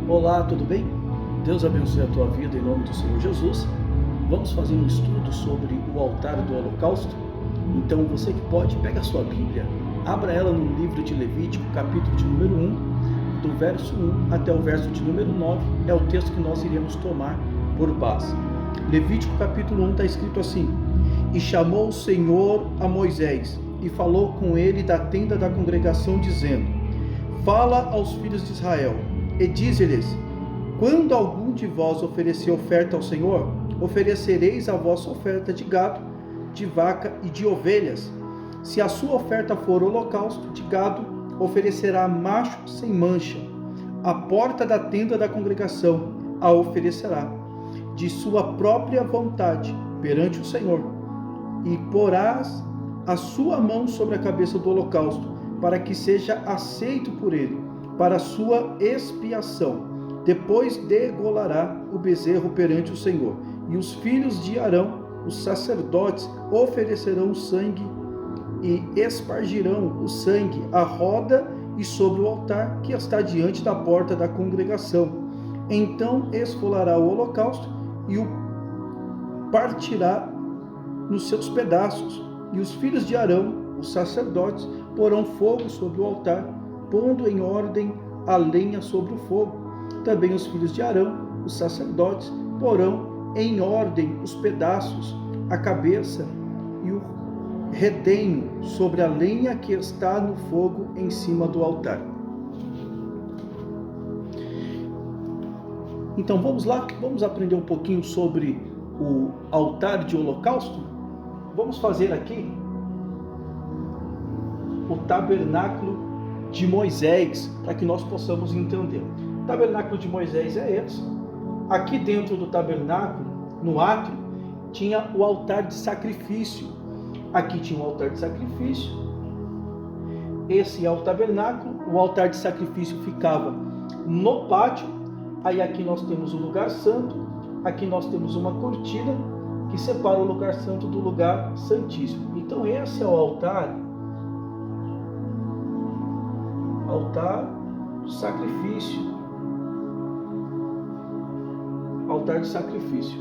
Olá, tudo bem? Deus abençoe a tua vida em nome do Senhor Jesus. Vamos fazer um estudo sobre o altar do holocausto. Então você que pode, pega a sua Bíblia, abra ela no livro de Levítico, capítulo de número 1, do verso 1 até o verso de número 9, é o texto que nós iremos tomar por base. Levítico capítulo 1 está escrito assim: E chamou o Senhor a Moisés, e falou com ele da tenda da congregação, dizendo: Fala aos filhos de Israel, e dize-lhes: Quando algum de vós oferecer oferta ao Senhor, oferecereis a vossa oferta de gado, de vaca e de ovelhas. Se a sua oferta for holocausto de gado, oferecerá macho sem mancha. À porta da tenda da congregação a oferecerá, de sua própria vontade, perante o Senhor. E porás a sua mão sobre a cabeça do holocausto, para que seja aceito por ele, para a sua expiação. Depois degolará o bezerro perante o Senhor. E os filhos de Arão, os sacerdotes, oferecerão o sangue e espargirão o sangue à roda e sobre o altar que está diante da porta da congregação. Então esfolará o holocausto e o partirá nos seus pedaços. E os filhos de Arão, os sacerdotes, porão fogo sobre o altar, pondo em ordem a lenha sobre o fogo. Também os filhos de Arão, os sacerdotes, porão em ordem os pedaços, a cabeça e o redenho sobre a lenha que está no fogo em cima do altar. Então vamos lá, vamos aprender um pouquinho sobre o altar de holocausto. Vamos fazer aqui o tabernáculo de Moisés, para que nós possamos entender. O tabernáculo de Moisés é esse. Aqui dentro do tabernáculo, no átrio, tinha o altar de sacrifício. Aqui tinha o altar de sacrifício. Esse é o tabernáculo. O altar de sacrifício ficava no pátio. Aí aqui nós temos o lugar santo. Aqui nós temos uma cortina que separa o lugar santo do lugar santíssimo. Então esse é o altar do sacrifício. Altar de sacrifício,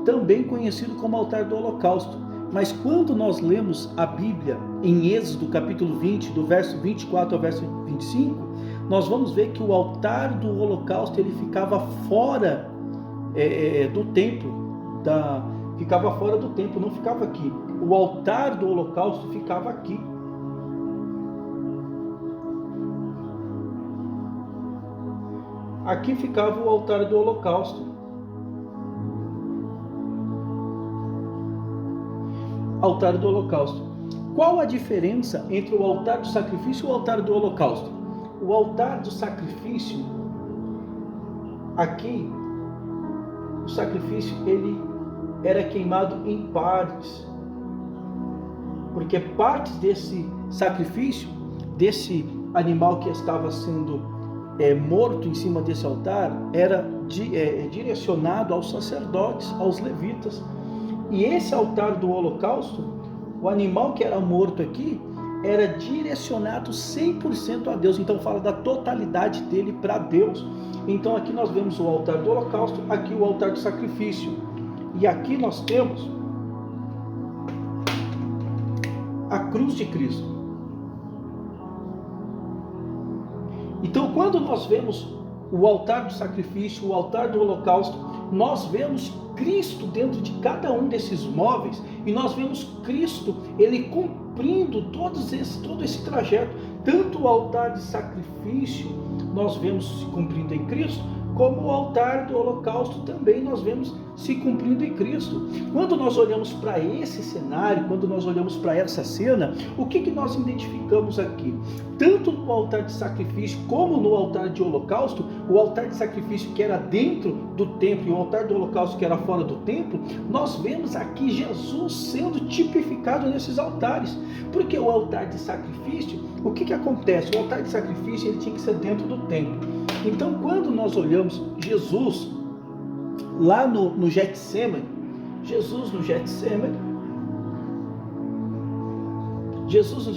também conhecido como altar do holocausto. Mas quando nós lemos a Bíblia em Êxodo capítulo 20, do verso 24 ao verso 25, nós vamos ver que o altar do holocausto ele ficava fora do templo, ficava fora do templo, não ficava aqui. O altar do holocausto ficava aqui. Aqui ficava o altar do holocausto. Altar do holocausto. Qual a diferença entre o altar do sacrifício e o altar do holocausto? O altar do sacrifício, aqui, o sacrifício ele era queimado em partes, porque partes desse sacrifício, desse animal que estava sendo morto em cima desse altar, era direcionado aos sacerdotes, aos levitas. E esse altar do holocausto, o animal que era morto aqui, era direcionado 100% a Deus. Então fala da totalidade dele para Deus. Então aqui nós vemos o altar do holocausto, aqui o altar do sacrifício. E aqui nós temos a cruz de Cristo. Então quando nós vemos o altar do sacrifício, o altar do holocausto, nós vemos Cristo dentro de cada um desses móveis, e nós vemos Cristo, ele cumprindo todo esse trajeto. Tanto o altar de sacrifício nós vemos se cumprindo em Cristo, como o altar do holocausto também nós vemos se cumprindo em Cristo. Quando nós olhamos para esse cenário, quando nós olhamos para essa cena, o que nós identificamos aqui? Tanto no altar de sacrifício como no altar de holocausto, o altar de sacrifício que era dentro do templo e o altar do holocausto que era fora do templo, nós vemos aqui Jesus sendo tipificado nesses altares. Porque o altar de sacrifício, o que acontece? O altar de sacrifício ele tinha que ser dentro do templo. Então quando nós olhamos Jesus lá no Getsemane, Jesus no Getsemane, Jesus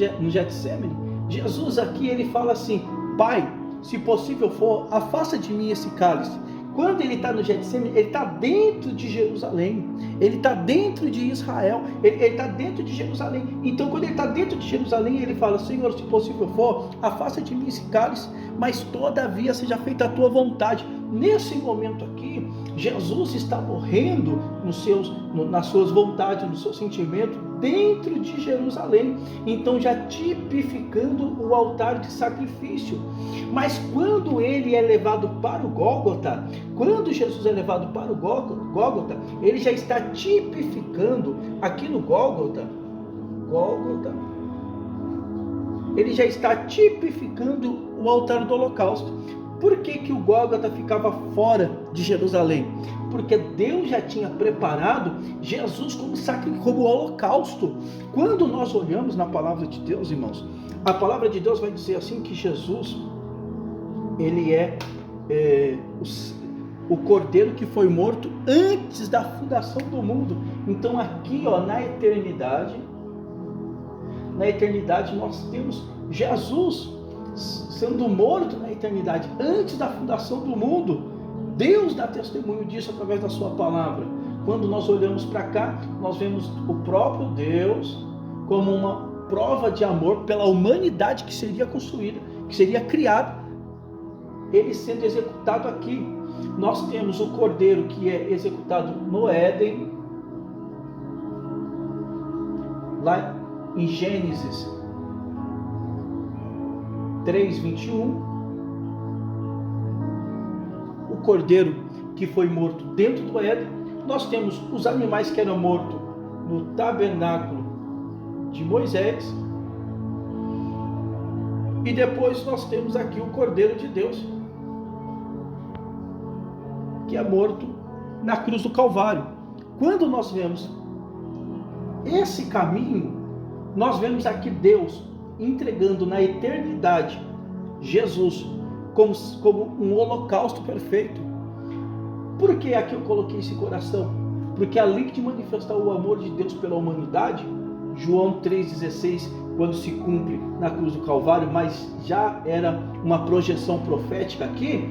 aqui ele fala assim: Pai, se possível for, afasta de mim esse cálice. Quando ele está no Getsemane, ele está dentro de Jerusalém, ele está dentro de Israel, ele está dentro de Jerusalém. Então, quando ele está dentro de Jerusalém, ele fala: Senhor, se possível for, afasta de mim esse cálice, mas todavia seja feita a tua vontade. Nesse momento aqui, Jesus está morrendo nas suas vontades, no seu sentimento, dentro de Jerusalém. Então, já tipificando o altar de sacrifício. Mas quando ele é levado para o Gólgota, quando Jesus é levado para o Gólgota, ele já está tipificando aqui no Gólgota, ele já está tipificando o altar do holocausto. Por que o Gólgota ficava fora de Jerusalém? Porque Deus já tinha preparado Jesus como holocausto. Quando nós olhamos na palavra de Deus, irmãos, a palavra de Deus vai dizer assim que Jesus, ele é o cordeiro que foi morto antes da fundação do mundo. Então aqui, na eternidade nós temos Jesus sendo morto na eternidade, antes da fundação do mundo. Deus dá testemunho disso através da sua palavra. Quando nós olhamos para cá, nós vemos o próprio Deus como uma prova de amor pela humanidade que seria construída, que seria criada, ele sendo executado aqui. Nós temos o cordeiro que é executado no Éden, lá em Gênesis 3:21, o cordeiro que foi morto dentro do Éden. Nós temos os animais que eram mortos no tabernáculo de Moisés, e depois nós temos aqui o cordeiro de Deus, que é morto na cruz do Calvário. Quando nós vemos esse caminho, nós vemos aqui Deus entregando na eternidade Jesus como um holocausto perfeito. Por que aqui eu coloquei esse coração? Porque além de manifestar o amor de Deus pela humanidade, João 3,16, quando se cumpre na cruz do Calvário, mas já era uma projeção profética aqui,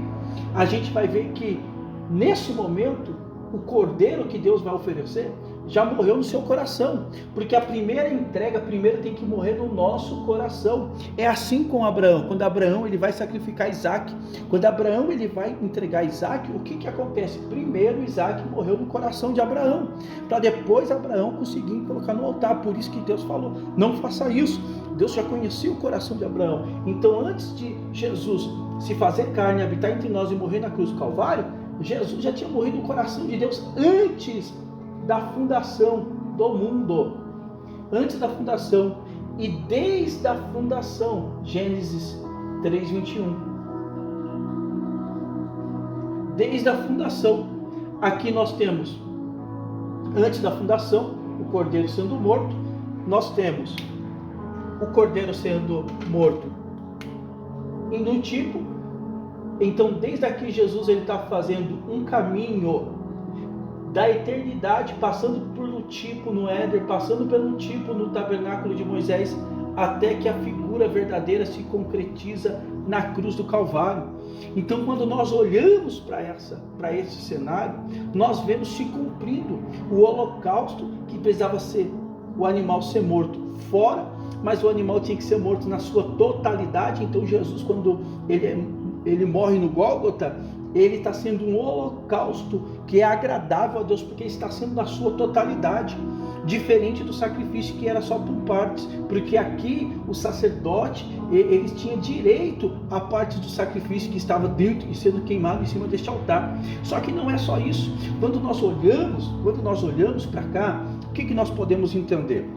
a gente vai ver que nesse momento o cordeiro que Deus vai oferecer já morreu no seu coração, porque a primeira entrega primeiro tem que morrer no nosso coração. É assim com Abraão. Quando Abraão ele vai sacrificar Isaac, quando Abraão ele vai entregar Isaac, o que acontece? Primeiro Isaac morreu no coração de Abraão, para depois Abraão conseguir colocar no altar. Por isso que Deus falou: não faça isso. Deus já conhecia o coração de Abraão. Então, antes de Jesus se fazer carne, habitar entre nós e morrer na cruz do Calvário, Jesus já tinha morrido no coração de Deus antes da fundação do mundo, antes da fundação, e desde a fundação, Gênesis 3:21, desde a fundação. Aqui nós temos, antes da fundação, o cordeiro sendo morto, nós temos o cordeiro sendo morto indo um tipo. Então, desde aqui Jesus ele está fazendo um caminho da eternidade, passando pelo tipo no Éden, passando pelo tipo no tabernáculo de Moisés, até que a figura verdadeira se concretiza na cruz do Calvário. Então, quando nós olhamos para esse cenário, nós vemos se cumprindo o holocausto, que precisava ser o animal ser morto fora, mas o animal tinha que ser morto na sua totalidade. Então Jesus, quando ele morre no Gólgota, ele está sendo um holocausto que é agradável a Deus, porque está sendo na sua totalidade, diferente do sacrifício que era só por partes, porque aqui o sacerdote, eles tinham direito à parte do sacrifício que estava dentro e sendo queimado em cima deste altar. Só que não é só isso. Quando nós olhamos para cá, o que nós podemos entender?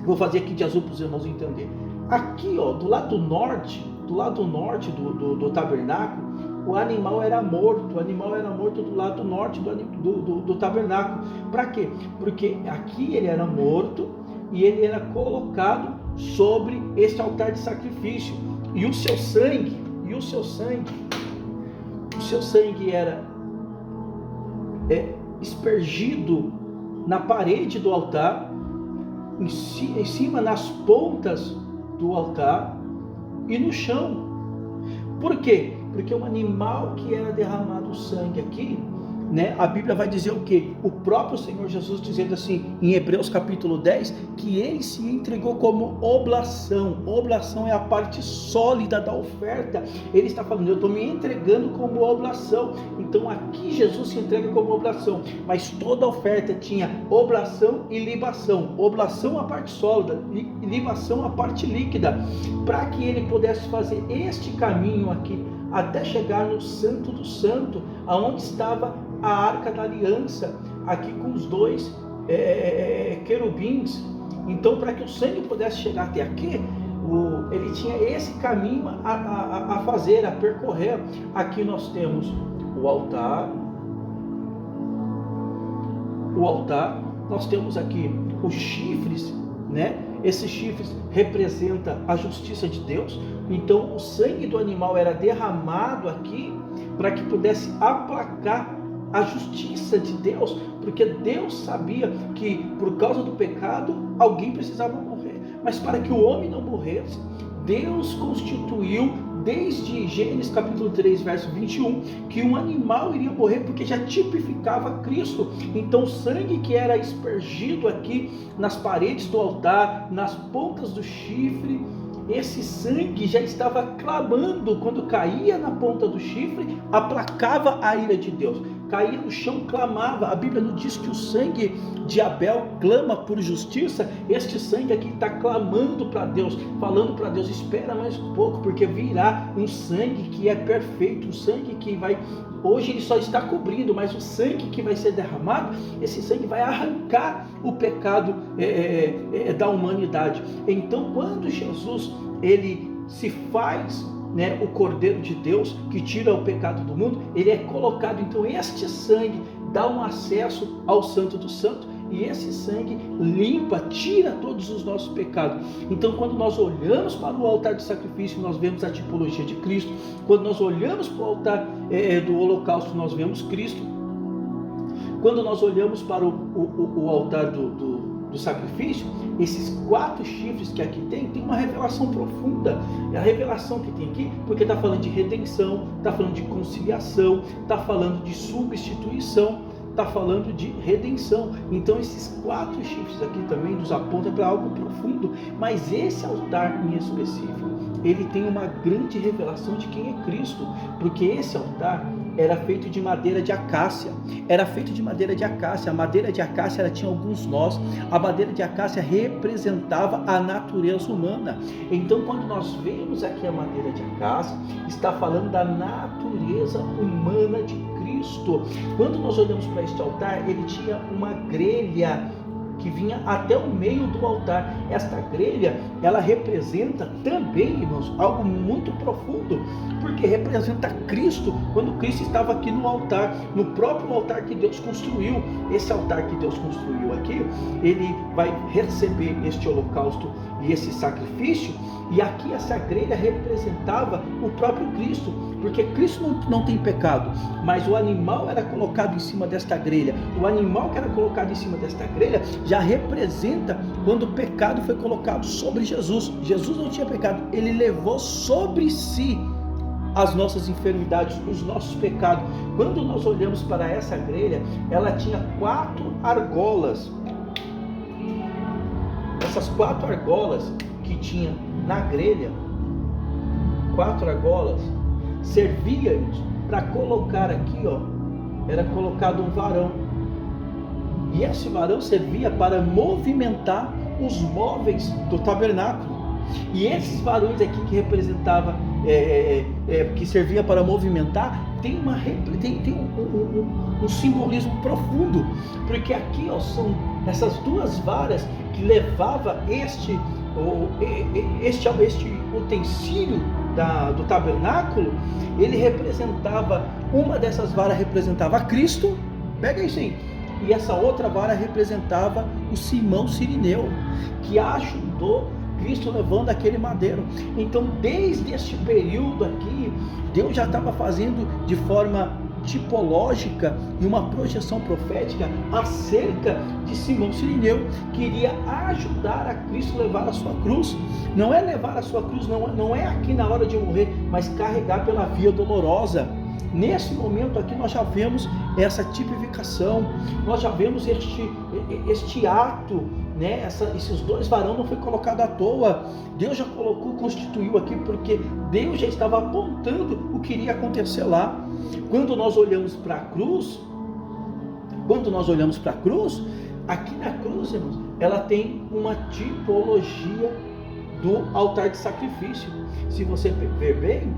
Vou fazer aqui de azul para os irmãos entenderem. Aqui, do lado norte do tabernáculo, o animal era morto do lado norte do tabernáculo. Para quê? Porque aqui ele era morto e ele era colocado sobre este altar de sacrifício, e o seu sangue era aspergido na parede do altar, em cima, nas pontas do altar e no chão. Por quê? Porque o animal que era derramado o sangue aqui, né, a Bíblia vai dizer o quê? O próprio Senhor Jesus dizendo assim, em Hebreus capítulo 10, que ele se entregou como oblação. Oblação é a parte sólida da oferta. Ele está falando, eu estou me entregando como oblação. Então aqui Jesus se entrega como oblação, mas toda a oferta tinha oblação e libação. Oblação a parte sólida e libação a parte líquida, para que ele pudesse fazer este caminho aqui, até chegar no Santo do Santo, aonde estava a Arca da Aliança, aqui com os dois querubins. Então, para que o sangue pudesse chegar até aqui, ele tinha esse caminho a fazer, a percorrer. Aqui nós temos o altar, nós temos aqui os chifres, né? Esses chifres representam a justiça de Deus. Então o sangue do animal era derramado aqui para que pudesse aplacar a justiça de Deus, porque Deus sabia que por causa do pecado alguém precisava morrer, mas para que o homem não morresse, Deus constituiu desde Gênesis capítulo 3, verso 21, que um animal iria morrer, porque já tipificava Cristo. Então o sangue que era aspergido aqui nas paredes do altar, nas pontas do chifre, esse sangue já estava clamando, quando caía na ponta do chifre, aplacava a ira de Deus. Caía no chão, clamava. A Bíblia não diz que o sangue de Abel clama por justiça. Este sangue aqui está clamando para Deus, falando para Deus, espera mais um pouco, porque virá um sangue que é perfeito, um sangue que vai, hoje ele só está cobrindo, mas o sangue que vai ser derramado, esse sangue vai arrancar o pecado da humanidade. Então quando Jesus, ele se faz, né, o Cordeiro de Deus que tira o pecado do mundo, ele é colocado, então este sangue dá um acesso ao Santo do Santo, e esse sangue limpa, tira todos os nossos pecados. Então quando nós olhamos para o altar de sacrifício, nós vemos a tipologia de Cristo. Quando nós olhamos para o altar do holocausto, nós vemos Cristo. Quando nós olhamos para o altar do sacrifício, esses 4 chifres que aqui tem uma revelação profunda. É a revelação que tem aqui, porque está falando de redenção, está falando de conciliação, está falando de substituição, está falando de redenção. Então esses 4 chifres aqui também nos apontam para algo profundo. Mas esse altar em específico, ele tem uma grande revelação de quem é Cristo, porque esse altar era feito de madeira de acácia. A madeira de acácia, ela tinha alguns nós. A madeira de acácia representava a natureza humana. Então quando nós vemos aqui a madeira de acácia, está falando da natureza humana de Cristo. Quando nós olhamos para este altar, ele tinha uma grelha que vinha até o meio do altar. Esta grelha, ela representa também, irmãos, algo muito profundo, porque representa Cristo, quando Cristo estava aqui no altar, no próprio altar que Deus construiu. Esse altar que Deus construiu aqui, ele vai receber este holocausto e esse sacrifício, e aqui essa grelha representava o próprio Cristo, porque Cristo não tem pecado, mas o animal era colocado em cima desta grelha. O animal que era colocado em cima desta grelha já representa quando o pecado foi colocado sobre Jesus. Jesus não tinha pecado, ele levou sobre si as nossas enfermidades, os nossos pecados. Quando nós olhamos para essa grelha, ela tinha 4 argolas. Essas 4 argolas que tinha na grelha, 4 argolas, serviam para colocar aqui, ó, era colocado um varão, e esse varão servia para movimentar os móveis do tabernáculo. E esses varões aqui que representava, que servia para movimentar, tem um simbolismo profundo, porque aqui, ó, são essas 2 varas que levava este utensílio do tabernáculo. Ele representava, uma dessas varas representava Cristo, pega isso aí, e essa outra vara representava o Simão Cirineu, que ajudou Cristo levando aquele madeiro. Então desde este período aqui, Deus já estava fazendo de forma tipológica e uma projeção profética acerca de Simão Cirineu, que iria ajudar a Cristo levar a sua cruz. Não é levar a sua cruz, não é aqui na hora de morrer, mas carregar pela via dolorosa. Nesse momento aqui nós já vemos essa tipificação, nós já vemos este ato, né? Esses dois varões não foi colocado à toa. Deus já colocou, constituiu aqui, porque Deus já estava apontando o que iria acontecer lá. Quando nós olhamos para a cruz, aqui na cruz, irmãos, ela tem uma tipologia do altar de sacrifício. Se você ver bem,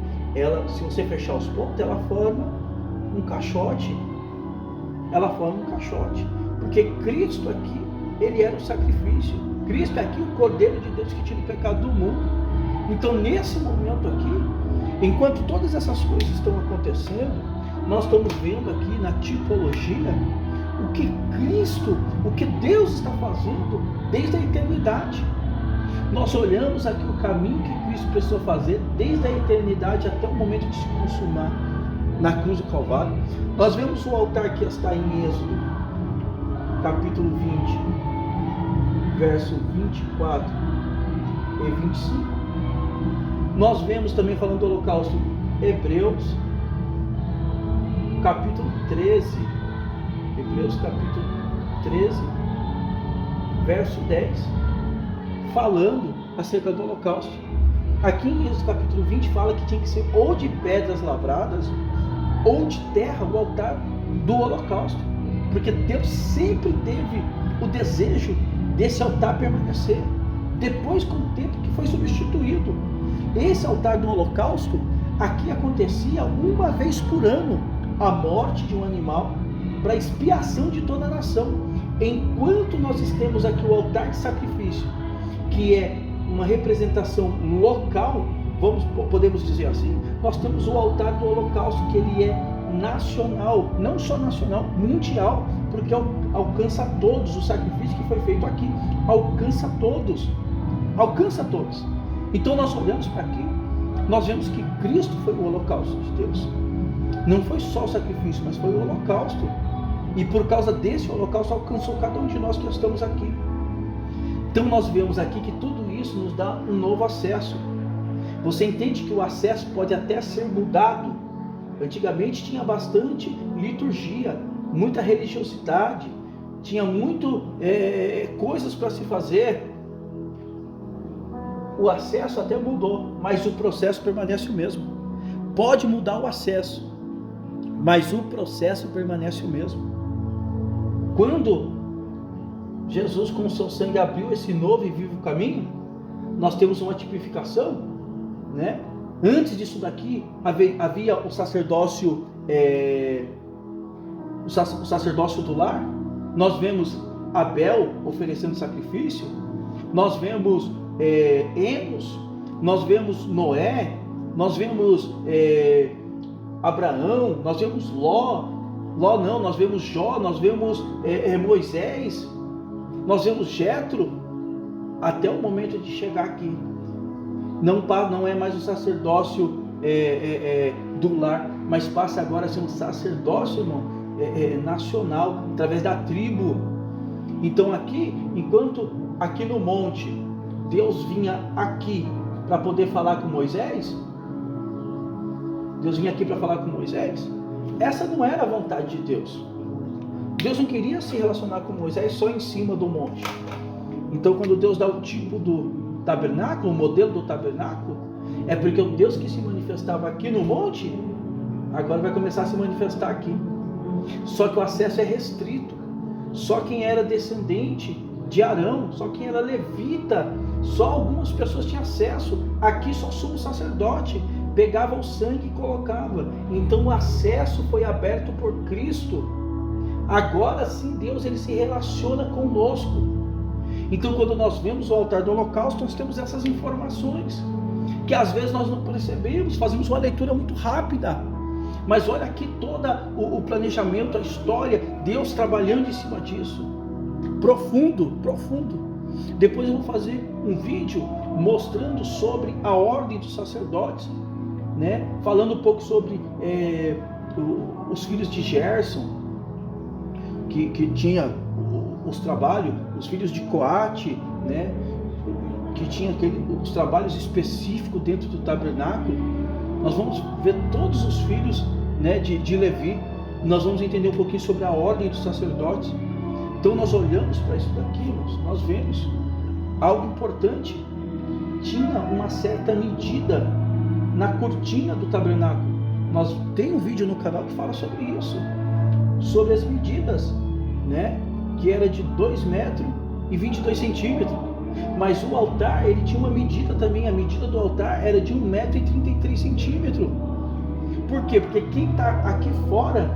se você fechar os pontos, ela forma um caixote. Porque Cristo aqui, ele era o sacrifício. Cristo é aqui o Cordeiro de Deus que tira o pecado do mundo. Então, nesse momento aqui, enquanto todas essas coisas estão acontecendo, nós estamos vendo aqui na tipologia o que Cristo, o que Deus está fazendo desde a eternidade. Nós olhamos aqui o caminho que Cristo precisou fazer desde a eternidade até o momento de se consumar na cruz do Calvário. Nós vemos o altar que está em Êxodo, capítulo 20, verso 24 e 25. Nós vemos também, falando do holocausto, Hebreus, capítulo 13, verso 10, falando acerca do holocausto. Aqui em Êxodo capítulo 20 fala que tinha que ser ou de pedras lavradas ou de terra o altar do holocausto, porque Deus sempre teve o desejo desse altar permanecer. Depois, com o tempo, que foi substituído. Esse altar do holocausto aqui acontecia uma vez por ano, a morte de um animal para expiação de toda a nação. Enquanto nós temos aqui o altar de sacrifício, que é uma representação local, podemos dizer assim, nós temos o altar do holocausto, que ele é nacional, não só nacional, mundial, porque alcança todos. O sacrifício que foi feito aqui alcança todos. Então nós olhamos para aqui, nós vemos que Cristo foi o holocausto de Deus. Não foi só o sacrifício, mas foi o holocausto. E por causa desse holocausto alcançou cada um de nós que estamos aqui. Então nós vemos aqui que tudo isso nos dá um novo acesso. Você entende que o acesso pode até ser mudado. Antigamente tinha bastante liturgia, muita religiosidade, tinha muito coisas para se fazer. O acesso até mudou, mas o processo permanece o mesmo. Pode mudar o acesso, mas o processo permanece o mesmo. Quando Jesus com o seu sangue abriu esse novo e vivo caminho, nós temos uma tipificação, né? Antes disso daqui havia o sacerdócio, o sacerdócio do lar. Nós vemos Abel oferecendo sacrifício, nós vemos Enos, nós vemos Noé, nós vemos Abraão, nós vemos nós vemos Jó, nós vemos Moisés, nós vemos Jetro, até o momento de chegar aqui. Não é mais o sacerdócio do lar, mas passa agora a ser um sacerdócio, irmão, nacional, através da tribo. Então aqui, enquanto aqui no monte Deus vinha aqui para poder falar com Moisés, essa não era a vontade de Deus. Deus não queria se relacionar com Moisés só em cima do monte. Então quando Deus dá o tipo do tabernáculo, o modelo do tabernáculo, é porque o Deus que se manifestava aqui no monte, agora vai começar a se manifestar aqui. Só que o acesso é restrito. Só quem era descendente de Arão, só quem era levita, só algumas pessoas tinham acesso. Aqui só sumo sacerdote pegava o sangue e colocava. Então o acesso foi aberto por Cristo. Agora sim Deus ele se relaciona conosco. Então quando nós vemos o altar do holocausto, nós temos essas informações que às vezes nós não percebemos, fazemos uma leitura muito rápida. Mas olha aqui todo o planejamento, a história, Deus trabalhando em cima disso. Profundo. Depois eu vou fazer um vídeo mostrando sobre a ordem dos sacerdotes, né? Falando um pouco sobre os filhos de Gerson, que tinha os trabalhos, os filhos de Coate, né? Que tinha os trabalhos específicos dentro do tabernáculo. Nós vamos ver todos os filhos, né, de Levi. Nós vamos entender um pouquinho sobre a ordem dos sacerdotes. Então nós olhamos para isso daqui, nós vemos algo importante. Tinha uma certa medida na cortina do tabernáculo. Nós tem um vídeo no canal que fala sobre isso, sobre as medidas, né, que era de 2 metros e 22 centímetros. Mas o altar, ele tinha uma medida também. A medida do altar era de 1 metro e 33 centímetros. Por quê? Porque quem está aqui fora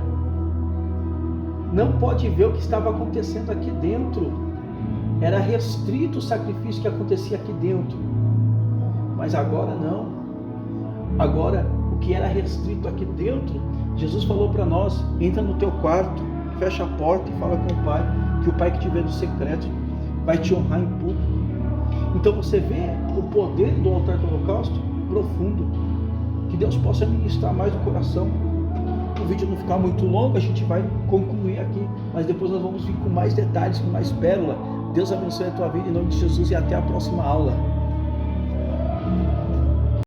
não pode ver o que estava acontecendo aqui dentro. Era restrito o sacrifício que acontecia aqui dentro. Mas agora não. Agora, o que era restrito aqui dentro, Jesus falou para nós: entra no teu quarto, fecha a porta e fala com o Pai, que o Pai que te vê no secreto vai te honrar em público. Então você vê o poder do altar do holocausto profundo. Que Deus possa ministrar mais no coração. O vídeo não ficar muito longo, a gente vai concluir aqui, mas depois nós vamos vir com mais detalhes, com mais pérola. Deus abençoe a tua vida em nome de Jesus e até a próxima aula.